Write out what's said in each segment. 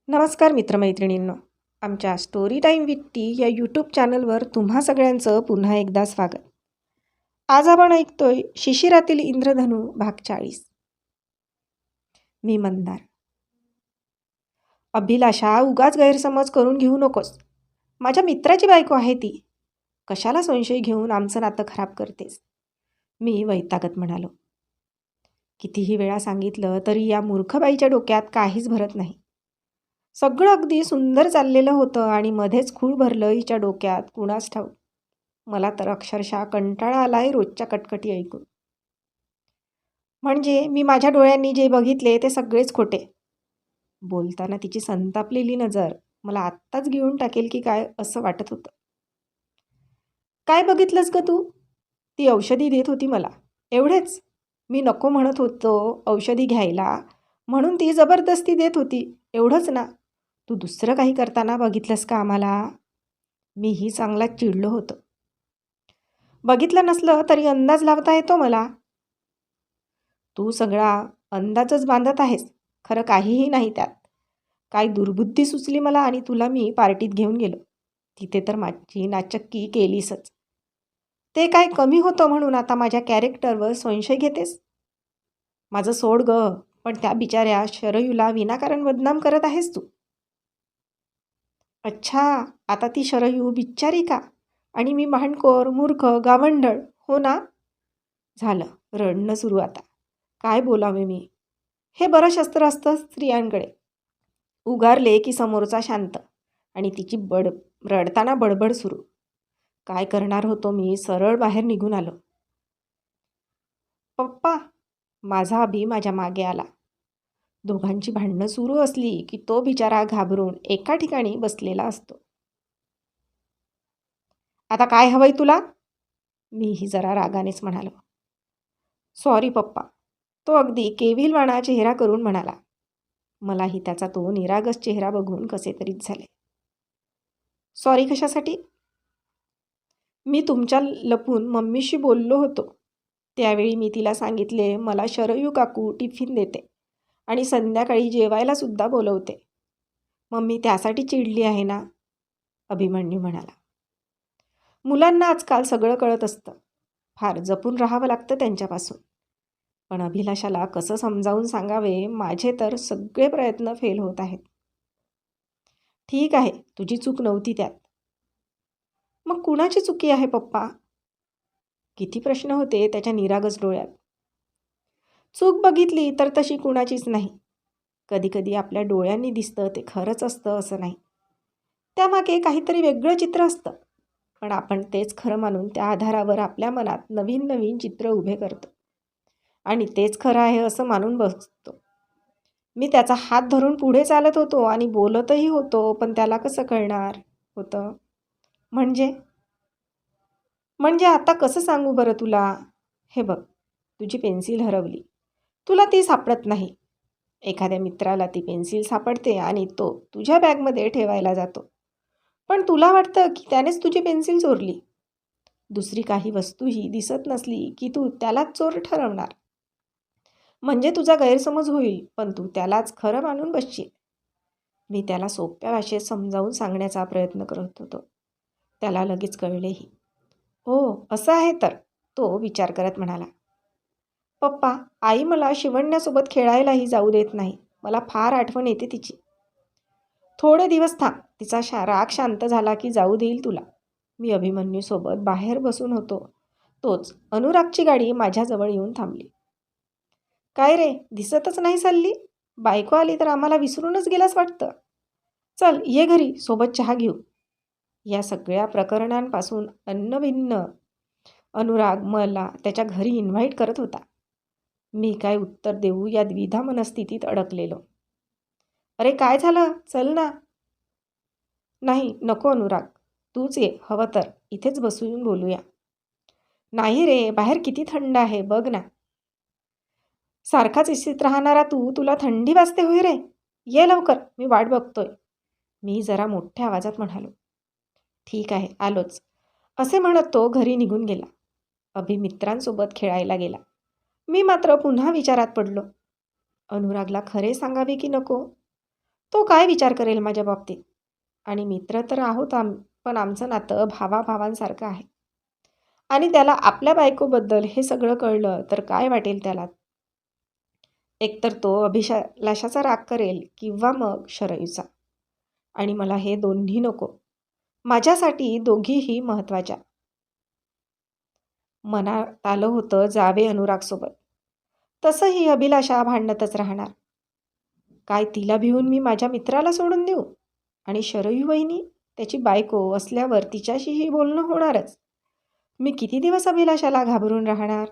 नमस्कार मित्रमैत्रिणींनो. आमच्या story time with T या यूट्यूब चॅनलवर तुम्हा सगळ्यांचं पुन्हा एकदा स्वागत. आज आपण ऐकतोय शिशिरातील इंद्रधनू भाग 40. मी मंदार. अभिलाषा, उगाच गैरसमज करून घेऊ नकोस. माझ्या मित्राची बायको आहे ती. कशाला संशय घेऊन आमचं नातं खराब करतेस? मी वैतागत म्हणालो. कितीही वेळा सांगितलं तरी या मूर्ख बाईच्या डोक्यात काहीच भरत नाही. सगळं अगदी सुंदर चाललेलं होतं आणि मध्येच खूळ भरलं हिच्या डोक्यात, कुणास ठाऊक. मला तर अक्षरशः कंटाळा आलाय रोजच्या कटकटी ऐकून. म्हणजे मी माझ्या डोळ्यांनी जे बघितले ते सगळेच खोटे. बोलताना तिची संतापलेली नजर मला आत्ताच घेऊन टाकेल की काय असं वाटत होतं. काय बघितलंस ग तू? ती औषधी देत होती मला, एवढेच. मी नको म्हणत होतो औषधी घ्यायला, म्हणून ती जबरदस्ती देत होती, एवढंच ना. तू दुसरं काही करताना बघितलंस का आम्हाला? मीही चांगला चिडलो होतो. बघितलं नसलं तरी अंदाज लावता येतो मला. तू सगळा अंदाजच बांधत आहेस, खरं काहीही नाही त्यात. काय दुर्बुद्धी सुचली मला आणि तुला मी पार्टीत घेऊन गेलो. तिथे तर माझी नाचक्की केलीसच. ते काय कमी होतं म्हणून आता माझ्या कॅरेक्टरवर संशय घेतेस? माझं सोड ग, पण त्या बिचाऱ्या शरयूला विनाकारण बदनाम करत आहेस तू. अच्छा, आता ती शरयू बिच्चारी का? आणि मी भांडखोर, मूर्ख, गावंढळ, हो ना? झालं, रडणं सुरू आता. काय बोलावे मी? हे बरं शस्त्र असतं स्त्रियांकडे. उगारले की समोरचा शांत आणि तिची रडताना बडबड सुरू. काय करणार होतो मी? सरळ बाहेर निघून आलो. पप्पा, माझा अभि माझ्या मागे आला. दोघांची भांडणं सुरू असली की तो बिचारा घाबरून एका ठिकाणी बसलेला असतो. आता काय हवंय तुला? मीही जरा रागानेच म्हणालो. सॉरी पप्पा, तो अगदी केविलवाणा चेहरा करून म्हणाला. मलाही त्याचा तो निरागस चेहरा बघून कसे तरीच झाले. सॉरी कशासाठी? मी तुमच्या लपून मम्मीशी बोललो होतो. त्यावेळी मी तिला सांगितले मला शरयू काकू टिफिन देते आणि संध्याकाळी जेवायला सुद्धा बोलवते. मम्मी त्यासाठी चिडली आहे ना? अभिमन्यू म्हणाला. मुलांना आजकाल सगळं कळत असतं. फार जपून राहावं लागतं त्यांच्यापासून. पण अभिलाषाला कसं समजावून सांगावे, माझे तर सगळे प्रयत्न फेल होत आहेत. ठीक आहे, तुझी चूक नव्हती त्यात. मग कुणाची चुकी आहे पप्पा? किती प्रश्न होते त्याच्या निरागस डोळ्यात. चूक बघितली तर तशी कुणाचीच नाही. कधीकधी आपल्या डोळ्यांनी दिसतं ते खरंच असतं असं नाही. त्यामागे काहीतरी वेगळं चित्र असतं. पण आपण तेच खरं मानून त्या आधारावर आपल्या मनात नवीन नवीन चित्र उभे करतो आणि तेच खरं आहे असं मानून बसतो. मी त्याचा हात धरून पुढे चालत होतो आणि बोलतही होतो, पण त्याला कसं कळणार होतं? म्हणजे म्हणजे आता कसं सांगू बरं तुला? हे बघ, तुझी पेन्सिल हरवली. तुला ती सापडत नाही. एखाद्या मित्राला ती पेन्सिल सापडते आणि तो तुझ्या बॅगमध्ये ठेवायला जातो. पण तुला वाटतं की त्यानेच तुझी पेन्सिल चोरली. दुसरी काही वस्तूही दिसत नसली की तू त्यालाच चोर ठरवणार. म्हणजे तुझा गैरसमज होईल, पण तू त्यालाच खरं मानून बसशील. मी त्याला सोप्या भाषेत समजावून सांगण्याचा प्रयत्न करत होतो. त्याला लगेच कळलेही. हो, असं आहे तर, तो विचार करत म्हणाला. पप्पा, आई मला शिवण्यासोबत खेळायलाही जाऊ देत नाही. मला फार आठवण येते तिची. थोडे दिवस थांब, तिचा राग शांत झाला की जाऊ देईल तुला. मी अभिमन्यूसोबत बाहेर बसून होतो. तोच अनुरागची गाडी माझ्याजवळ येऊन थांबली. काय रे, दिसतच नाही चालली? बायको आली तर आम्हाला विसरूनच गेलास वाटतं. चल ये घरी, सोबत चहा घेऊ. या सगळ्या प्रकरणांपासून भिन्न अनुराग मला त्याच्या घरी इन्व्हाइट करत होता. मी काय उत्तर देऊ या द्विधा मनस्थितीत अडकलेलो. अरे काय झालं? चल ना. नाही, नको अनुराग, तूच ये, हवं तर इथेच बसून बोलूया. नाही रे, बाहेर किती थंड आहे बघ ना. सारखाच इस्तीत राहणारा तुला थंडी वाजते होय रे? ये लवकर, मी वाट बघतोय. मी जरा मोठ्या आवाजात म्हणालो. ठीक आहे, आलोच, असे म्हणत तो घरी निघून गेला. मित्रांसोबत खेळायला गेला. मी मात्र पुन्हा विचारात पडलो. अनुरागला खरे सांगावे की नको? तो काय विचार करेल माझ्या बाबतीत? आणि मित्र तर आहोत पण आमचं नातं भावाभावांसारखं आहे. आणि त्याला आपल्या बायकोबद्दल हे सगळं कळलं तर काय वाटेल त्याला? एकतर तो अभिलाषाचा राग करेल किंवा मग शरयूचा. आणि मला हे दोन्ही नको. माझ्यासाठी दोघीही महत्त्वाच्या. मनात आलं होतं जावे अनुरागसोबत. तसंही अभिलाषा भांडतच राहणार. काय तिला भिवून मी माझ्या मित्राला सोडून देऊ? आणि शरयू वहिनी त्याची बायको असल्यावर तिच्याशीही बोलणं होणारच. मी किती दिवस अभिलाषाला घाबरून राहणार?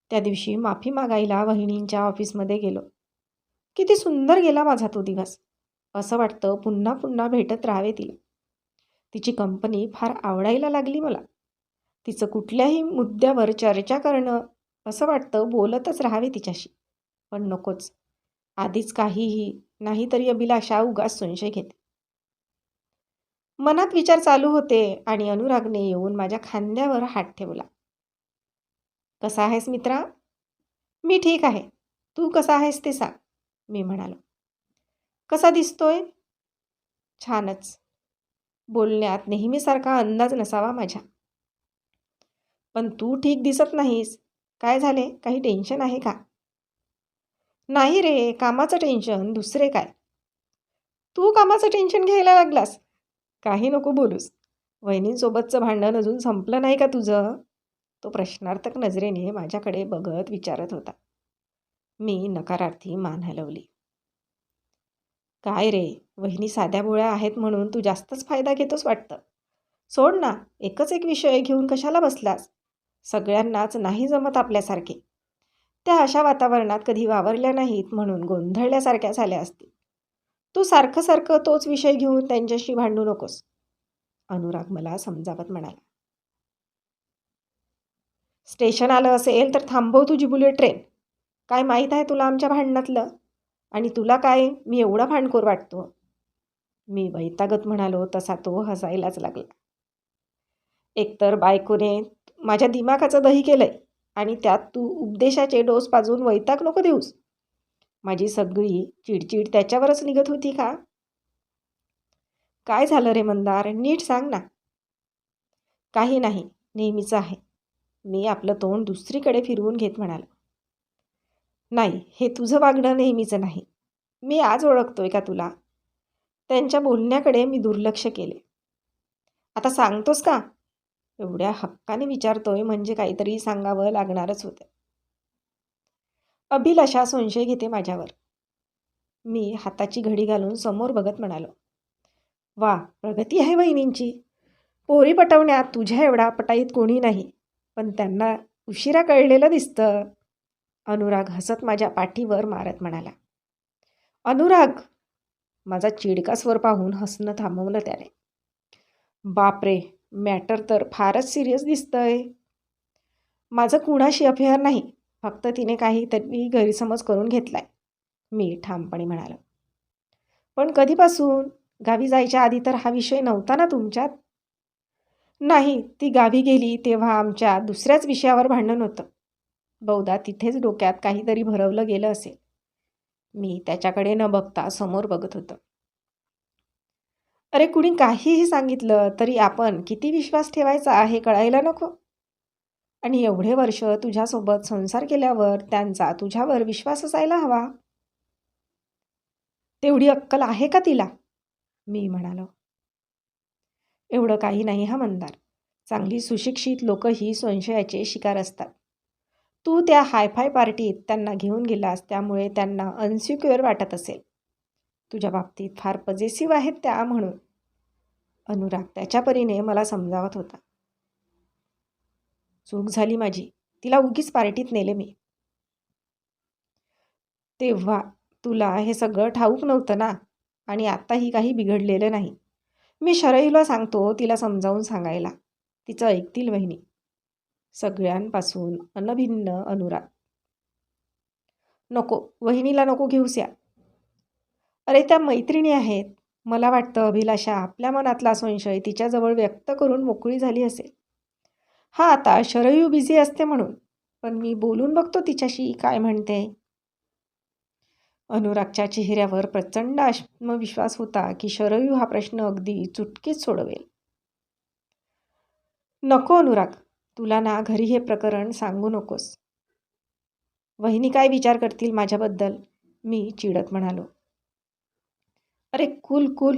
त्या दिवशी माफी मागायला वहिनींच्या ऑफिसमध्ये गेलो. किती सुंदर गेला माझा तो दिवस. असं वाटतं पुन्हा पुन्हा भेटत राहावे तिला. तिची कंपनी फार आवडायला लागली मला. तिचं कुठल्याही मुद्द्यावर चर्चा करणं, असं वाटतं बोलतच राहावे तिच्याशी. पण नकोच. आधीच काहीही नाही तरी अभिलाषा उगाच संशय घेते. मनात विचार चालू होते आणि अनुरागने येऊन माझ्या खांद्यावर हात ठेवला. कसा आहेस मित्रा? मी ठीक आहे. तू कसा आहेस ते सांग, मी म्हणालो. कसा दिसतोय? छानच. बोलण्यात नेहमीसारखा अंदाज नसावा माझ्या. पण तू ठीक दिसत नाहीस. काय झाले? काही टेन्शन आहे का? नाही रे, कामाचं टेन्शन, दुसरे काय. तू कामाचं टेन्शन घ्यायला लागलास? काही नको बोलूस. वहिनींसोबतचं भांडण अजून संपलं नाही का तुझं? तो प्रश्नार्थक नजरेने माझ्याकडे बघत विचारत होता. मी नकारार्थी मान हलवली. काय रे, वहिनी साध्या भोळ्या आहेत म्हणून तू जास्तच फायदा घेतोस वाटतं. सोड ना, एकच एक विषय घेऊन कशाला बसलास? सगळ्यांनाच नाही जमत आपल्यासारखे. त्या अशा वातावरणात कधी वावरल्या नाहीत म्हणून गोंधळल्यासारख्या झाल्या असतील. तू सारखं सारखं तोच विषय घेऊन त्यांच्याशी भांडू नकोस, अनुराग मला समजावत म्हणाला. स्टेशन आलं असेल तर थांबव तुझी बुलेट ट्रेन. काय माहीत आहे तुला आमच्या भांडणातलं? आणि तुला काय मी एवढा भांडखोर वाटतो? मी वैतागत म्हणालो तसा तो हसायलाच लागला. एकतर बायकोने माझ्या दिमागाचं दही केलंय आणि त्यात तू उपदेशाचे डोस पाजून वैताग नको देऊस. माझी सगळी चिडचिड त्याच्यावरच निघत होती का? काय झालं रे मंदार, नीट सांग ना. काही नाही, नेहमीचं आहे, मी आपलं तोंड दुसरीकडे फिरवून घेत म्हणालो. नाही, हे तुझं वागणं नेहमीचं नाही. मी आज ओळखतोय का तुला? त्यांच्या बोलण्याकडे मी दुर्लक्ष केले. आता सांगतोस का? एवढ्या हक्काने विचारतोय म्हणजे काहीतरी सांगावं लागणारच होतं. अभिलाषा संशय घेते माझ्यावर. मी हाताची घडी घालून समोर बघत म्हणालो. वा, प्रगती आहे वहिनींची. पोरी पटवण्यात तुझ्या एवढा पटाईत कोणी नाही, पण त्यांना उशिरा कळलेलं दिसतं. अनुराग हसत माझ्या पाठीवर मारत म्हणाला. अनुराग! माझा चिडका स्वर पाहून हसणं थांबवलं त्याने. बापरे, मॅटर तर फारच सिरियस दिसतंय. माझं कुणाशी अफेअर नाही, फक्त तिने काहीतरी गैरसमज करून घेतलाय, मी ठामपणे म्हणालो. पण कधीपासून? गावी जायच्या आधी तर हा विषय नव्हता ना तुमच्यात? नाही, ती गावी गेली तेव्हा आमच्या दुसऱ्याच विषयावर भांडण होतं. बहुधा तिथेच डोक्यात काहीतरी भरवलं गेलं असेल. मी त्याच्याकडे न बघता समोर बघत होतं. अरे, कुणी काहीही सांगितलं तरी आपण किती विश्वास ठेवायचा हे कळायला नको? आणि एवढे वर्ष तुझ्यासोबत संसार केल्यावर त्यांचा तुझ्यावर विश्वास असायला हवा. तेवढी अक्कल आहे का तिला? मी म्हणालो. एवढं काही नाही हा मंदार. चांगली सुशिक्षित लोकही संशयाचे शिकार असतात. तू त्या हायफाय पार्टीत त्यांना घेऊन गेलास त्यामुळे त्यांना अनसिक्युअर वाटत असेल. तुझ्या बाबतीत फार पजेसिव्ह आहेत त्या म्हणून. अनुराग त्याच्या परीने मला समजावत होता. चूक झाली माझी. तिला उगीच पार्टीत नेले मी. तेव्हा तुला हे सगळं ठाऊक नव्हतं ना, आणि आत्ताही काही बिघडलेलं नाही. मी शरयूला सांगतो तिला समजावून सांगायला. तिचं ऐकतील वहिनी. सगळ्यांपासून अनभिन्न अनुराग. नको, वहिनीला नको घेऊस या. अरे, त्या मैत्रिणी आहेत. मला वाटतं अभिलाषा आपल्या मनातला संशय तिच्याजवळ व्यक्त करून मोकळी झाली असेल. हा, आता शरयू बिझी असते म्हणून. पण मी बोलून बघतो तिच्याशी काय म्हणते. अनुरागच्या चेहऱ्यावर प्रचंड आत्मविश्वास होता की शरयू हा प्रश्न अगदी चुटकीच सोडवेल. नको अनुराग, तुला ना घरी हे प्रकरण सांगू नकोस. वहिनी काय विचार करतील माझ्याबद्दल, मी चिडत म्हणालो. अरे कुल कुल,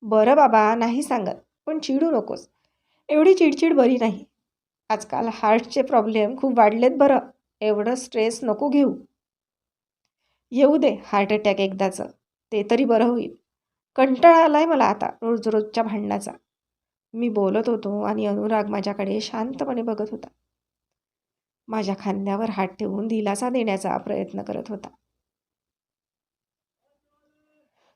बरं बाबा नाही सांगत, पण चिडू नकोस. एवढी चिडचिड बरी नाही. आजकाल हार्टचे प्रॉब्लेम खूप वाढलेत बरं. एवढं स्ट्रेस नको घेऊ. येऊ दे हार्ट अटॅक एकदाचं, ते तरी बरं होईल. कंटाळा आलाय मला आता रोज रोजच्या भांडणाचा. मी बोलत होतो आणि अनुराग माझ्याकडे शांतपणे बघत होता. माझ्या खांद्यावर हात ठेवून दिलासा देण्याचा प्रयत्न करत होता.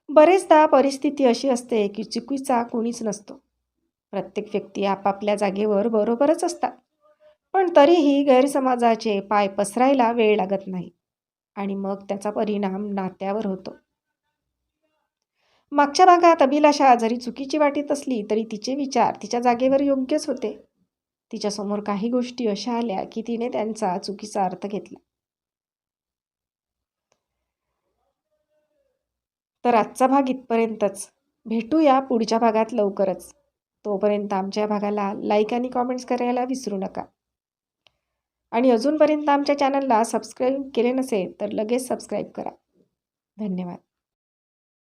बरेचदा परिस्थिती अशी असते की चुकीचा कोणीच नसतो. प्रत्येक व्यक्ती आपापल्या जागेवर बरोबरच असतात. पण तरीही गैरसमजाचे पाय पसरायला वेळ लागत नाही आणि मग त्याचा परिणाम नात्यावर होतो. मागच्या भागात अभिलाषा जरी चुकीची वाटत असली तरी तिचे विचार तिच्या जागेवर योग्यच होते. तिच्यासमोर काही गोष्टी अशा आल्या की तिने त्यांचा चुकीचा अर्थ घेतला. तर आजचा भाग इथपर्यंतच. भेटूया पुढच्या भागात लवकरच. तोपर्यंत आमच्या भागाला लाईक आणि कॉमेंट्स करायला विसरू नका. आणि अजूनपर्यंत आमच्या चॅनलला सबस्क्राईब केले नसेल तर लगेच सबस्क्राईब करा. धन्यवाद.